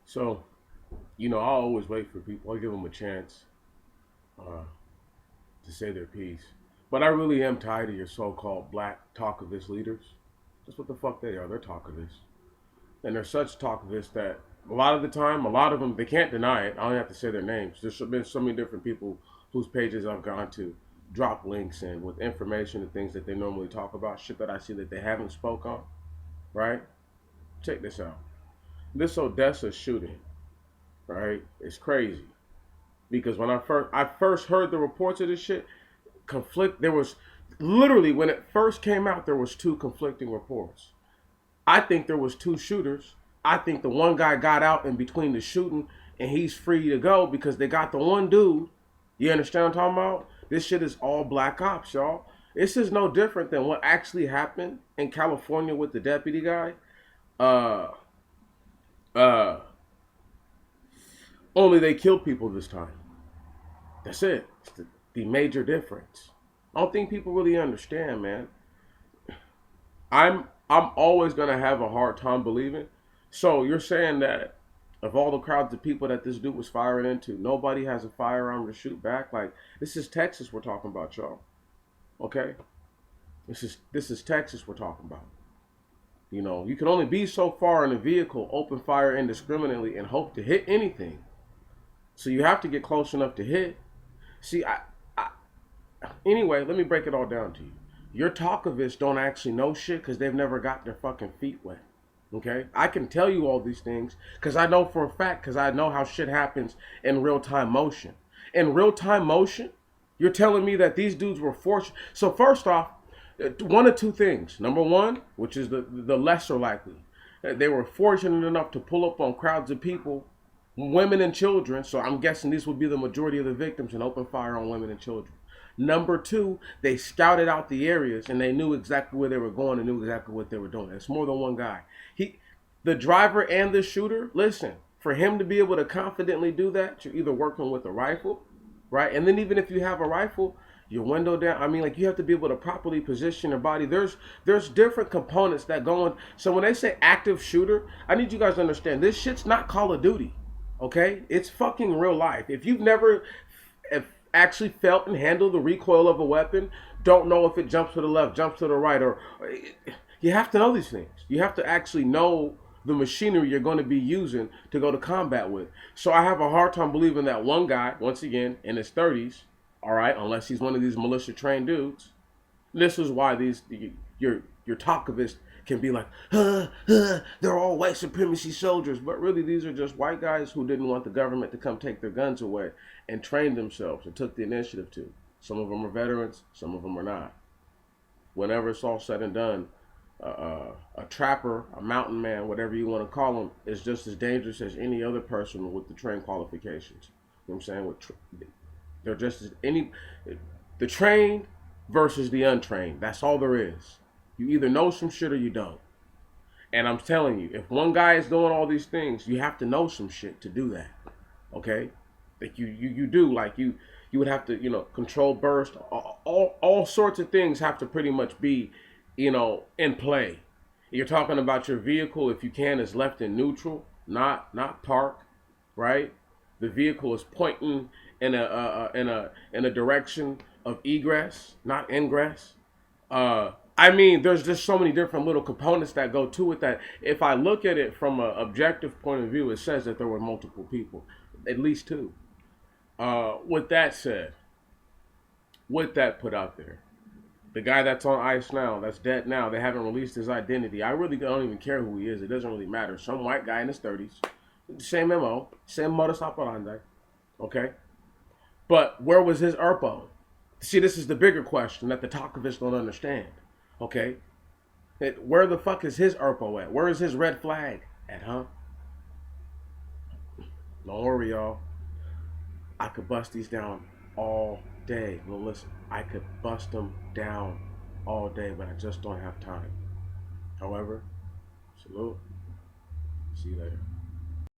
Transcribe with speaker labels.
Speaker 1: So, I always wait for people. I give them a chance uh, to say their piece. But I really am tired of your so-called black talkavist leaders. That's what the fuck they are. They're talkavists. And they're such talkavists that a lot of the time, a lot of them, they can't deny it. I don't have to say their names. There's been so many different people whose pages I've gone to drop links in with information and things that they normally talk about, shit that I see that they haven't spoke on, right? Check this out. This Odessa shooting, right, is crazy. Because when I first heard the reports of this shit, there was literally when it first came out, there was two conflicting reports. I think there was two shooters. I think the one guy got out in between the shooting and he's free to go because they got the one dude. You understand what I'm talking about? This shit is all black ops, y'all. This is no different than what actually happened in California with the deputy guy. Uh, uh, Only they killed people this time. That's it. It's the major difference. I don't think people really understand, man. I'm always gonna have a hard time believing. So you're saying that of all the crowds of people that this dude was firing into, nobody has a firearm to shoot back? Like, this is Texas we're talking about, y'all. Okay? This is Texas we're talking about. You can only be so far in a vehicle, open fire indiscriminately, and hope to hit anything. So you have to get close enough to hit. See, anyway, let me break it all down to you. Your talkavists don't actually know shit because they've never got their fucking feet wet. Okay? I can tell you all these things because I know for a fact, because I know how shit happens in real time motion. In real time motion, you're telling me that these dudes were forced. So, first off, one of two things. Number one, which is the lesser likely, they were fortunate enough to pull up on crowds of people, women and children. So, I'm guessing these would be the majority of the victims and open fire on women and children. Number two, they scouted out the areas and they knew exactly where they were going and knew exactly what they were doing. It's more than one guy. The driver and the shooter, listen, for him to be able to confidently do that, you're either working with a rifle, right? And then even if you have a rifle, your window down. I mean, like, you have to be able to properly position your body. There's different components that go in. So when they say active shooter, I need you guys to understand this shit's not Call of Duty, okay? It's fucking real life. If you've never actually felt and handled the recoil of a weapon, don't know if it jumps to the left, jumps to the right, or you have to know these things. You have to actually know the machinery you're going to be using to go to combat with. So I have a hard time believing that one guy, once again, in his 30s, all right, unless he's one of these militia trained dudes. This is why your talkavists can be like, they're all white supremacy soldiers. But really, these are just white guys who didn't want the government to come take their guns away and trained themselves and took the initiative to. Some of them are veterans, some of them are not. Whenever it's all said and done, a trapper, a mountain man, whatever you want to call them, is just as dangerous as any other person with the trained qualifications. You know what I'm saying? They're just as the trained versus the untrained. That's all there is. You either know some shit or you don't. And I'm telling you, if one guy is doing all these things, you have to know some shit to do that. Okay? Like you do. Like you would have to, control burst. All sorts of things have to pretty much be, in play. You're talking about your vehicle, if you can, is left in neutral, not park, right? The vehicle is pointing in a direction of egress, not ingress. I mean, there's just so many different little components that go to it that if I look at it from an objective point of view, it says that there were multiple people, at least two. With that said, with that put out there, the guy that's on ice now, that's dead now, they haven't released his identity. I really don't even care who he is. It doesn't really matter. Some white guy in his 30s, same MO, same modus operandi, okay? But where was his ERPO? See, this is the bigger question that the talkavists don't understand. Okay? Where the fuck is his ERPO at? Where is his red flag at, huh? Don't worry, y'all. I could bust these down all day. Well, listen, I could bust them down all day, but I just don't have time. However, salute. See you later.